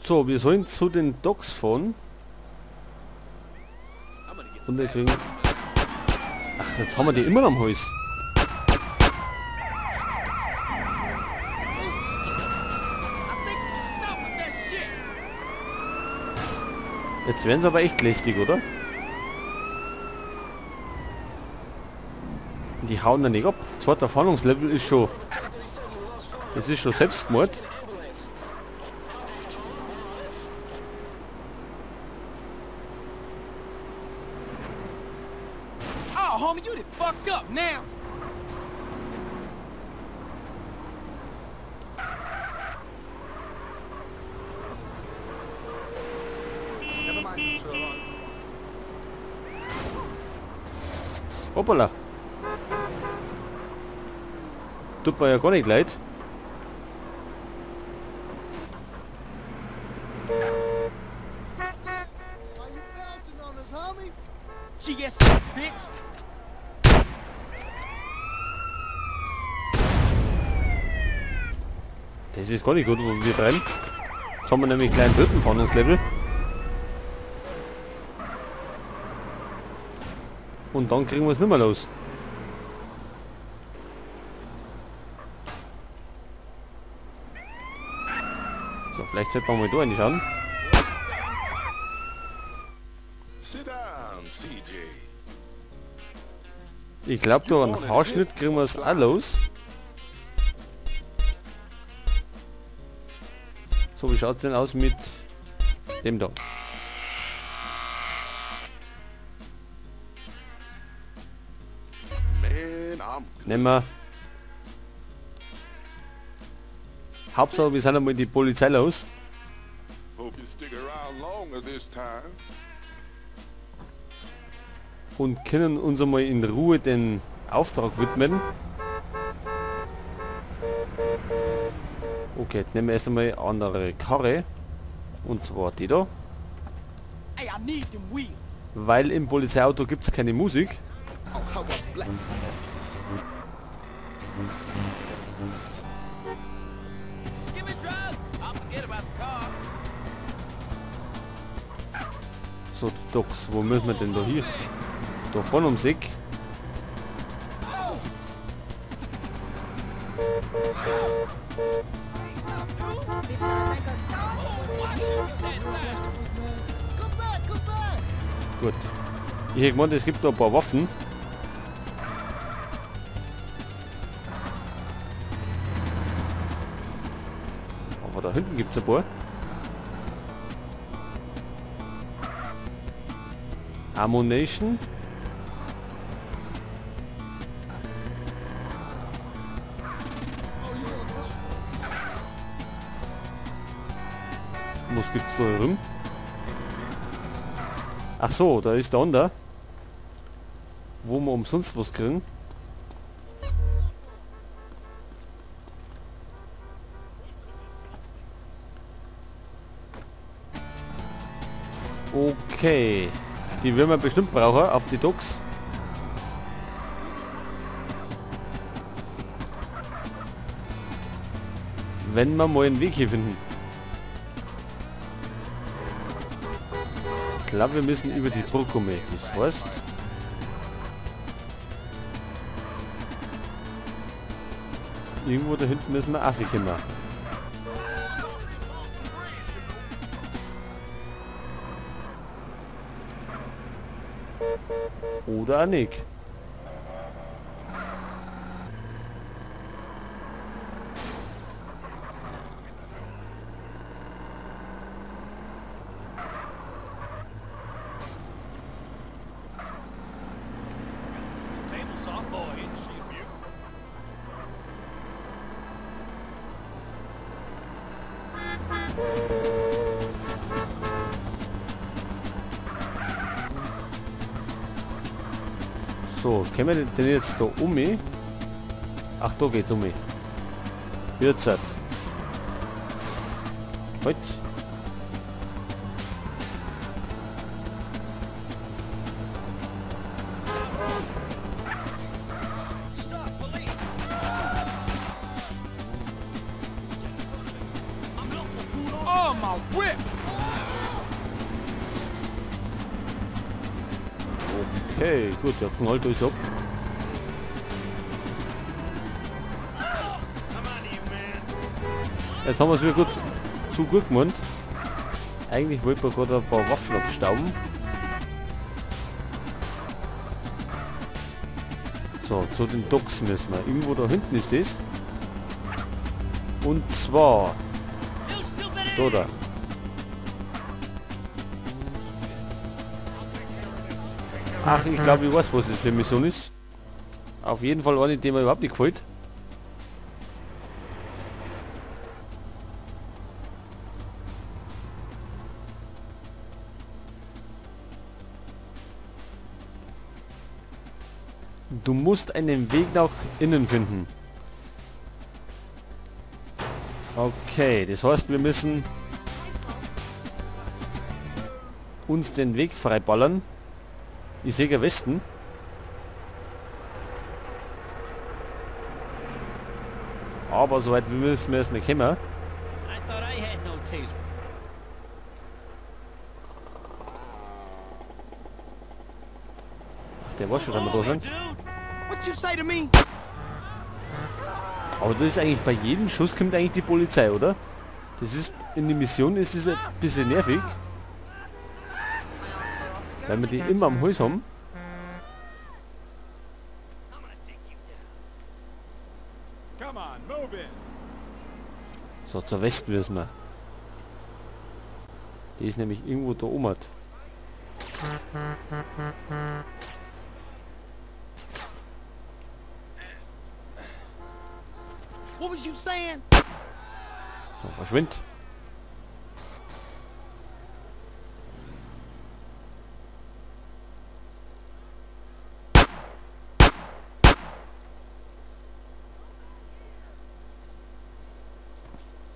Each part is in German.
So, wir sollen zu den Docks fahren. Und wir kriegen... Ach, jetzt haben wir die immer am Hals. Jetzt werden sie aber echt lästig, oder? Die hauen da nicht ab. Zweiter Fahndungslevel ist schon... Das ist schon Selbstmord. Oh, homie, you done fucked up now. Never mind, Sherlock. Hoppala. Tut mir ja gar nicht leid. Why you bouncing on us, homie? She gets sick, bitch. Das ist gar nicht gut, wo wir drin. Jetzt haben wir nämlich gleich einen dritten Fahndungslevel. Und dann kriegen wir es nicht mehr los. So, vielleicht sollte man mal da reinschauen. Sit down, CJ. Ich glaube, da einen Haarschnitt kriegen wir es auch los. So, wie schaut es denn aus mit dem da? Man, I'm Nehmen wir. Hauptsache, wir sind einmal die Polizei los. hope you stick around longer this time. Und können uns einmal in Ruhe den Auftrag widmen. Okay, jetzt nehmen wir erst einmal eine andere Karre. Und zwar die da. Hey, I need them wheels. Weil im Polizeiauto gibt es keine Musik. Oh, how about black? Give me drugs. I'll forget about the car. So, die Docks, wo müssen wir denn da hier? Da vorne ums Eck. Come back, come back! Gut. Ich hätte gemeint, es gibt noch ein paar Waffen. Aber da hinten gibt es ein paar. Ammunition. Was gibt's da rum? Ach so, da ist der andere. Wo wir umsonst was kriegen. Okay. Die werden wir bestimmt brauchen auf die Docks. Wenn wir mal einen Weg hier finden. Ich glaube, wir müssen über die Brücke kommen. Das heißt... Irgendwo da hinten müssen wir Affe kommen. Oder auch nicht. Table softball, ain't she a beaut? So, können wir denn jetzt da um? Ach, da geht's um. Jetzt. Halt. Oh, my whip! Okay, gut, der knallt alles ab. Jetzt haben wir es wieder gut zu gut gemacht. Eigentlich wollte man gerade ein paar Waffen abstauben. So, zu den Docks müssen wir. Irgendwo da hinten ist das. Und zwar da. Ach, ich glaube, ich weiß, was das für eine Mission ist. Auf jeden Fall eine, die mir überhaupt nicht gefällt. Du musst einen Weg nach innen finden. Okay, das heißt, wir müssen uns den Weg freiballern. Ich sehe ja Westen. Aber soweit müssen wir erstmal kommen. I thought I had no taser. Ach, der war schon, wenn wir da sind. Dude, what you say to me? Aber das ist eigentlich bei jedem Schuss kommt eigentlich die Polizei, oder? Das ist in der Mission ist das ein bisschen nervig. Weil wir die immer am Hals haben. Come on, move it. So, zur Westen müssen wir. Die ist nämlich irgendwo da oben. What was you saying? So, verschwind.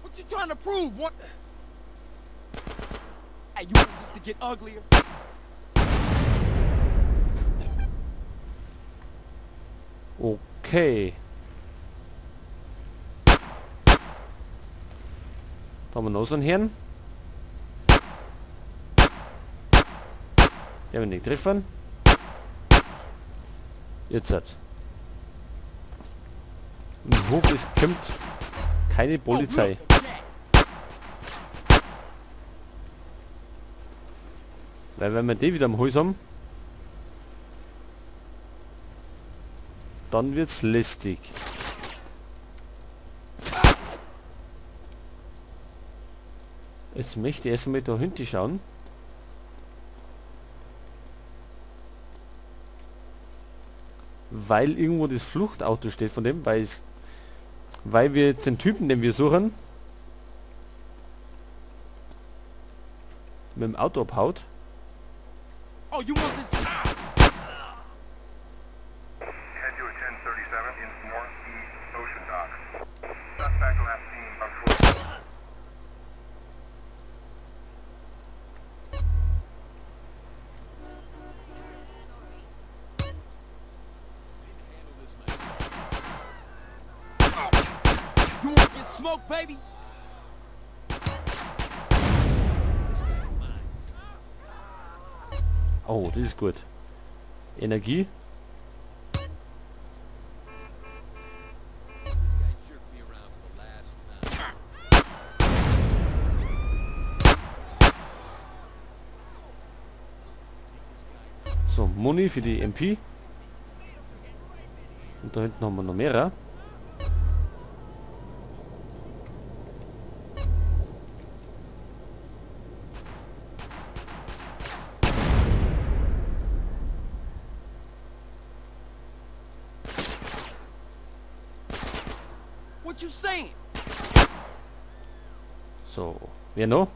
What you trying to prove? What? Hey, you want this to get uglier? Okay. Da haben wir noch so einen Herrn. Der will nicht treffen. Jetzt hat. Im Hof ist kommt keine Polizei. Weil wenn wir die wieder am Hals haben, dann wird's lästig. Jetzt möchte ich erstmal da hinten schauen. Weil irgendwo das Fluchtauto steht von dem, weil wir jetzt den Typen, den wir suchen, mit dem Auto abhaut. Oh, you want this? Head to a 1037 in northeast Ocean Dock. Suspect last seen on foot. You want to get smoked, baby? Oh, das ist gut. Energie. So, Muni für die MP. Und da hinten haben wir noch mehrere. What you saying? So, wer noch?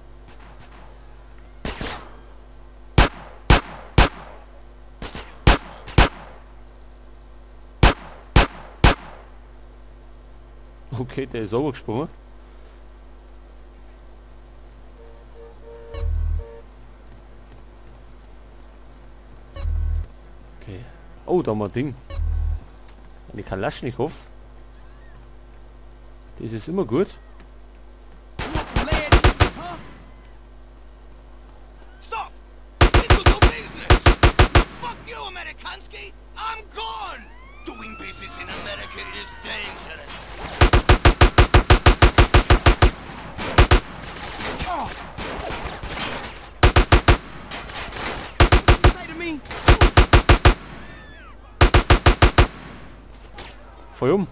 Okay, der ist sauber gesprungen. Okay. Oh, da haben wir ein Ding. Eine Kalaschnikow. Das ist immer gut. You want some lead, huh? Blonsky, I'm gone! Doing business in America is dangerous. Oh. Say to me. Voll um.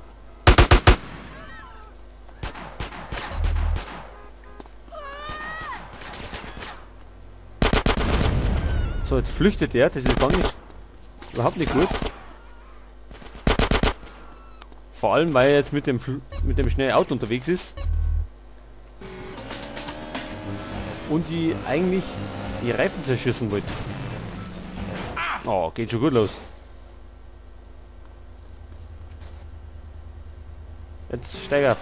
So, jetzt flüchtet er. Das ist gar nicht... Überhaupt nicht gut. Vor allem, weil er jetzt mit dem schnellen Auto unterwegs ist. Und die eigentlich die Reifen zerschießen wollten. Oh, geht schon gut los. Jetzt steig auf.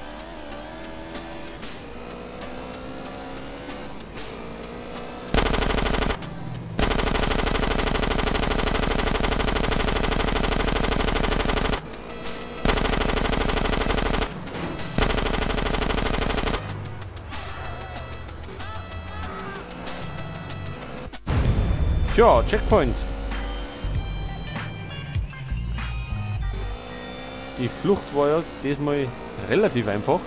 Ja, Checkpoint. Die Flucht war ja diesmal relativ einfach.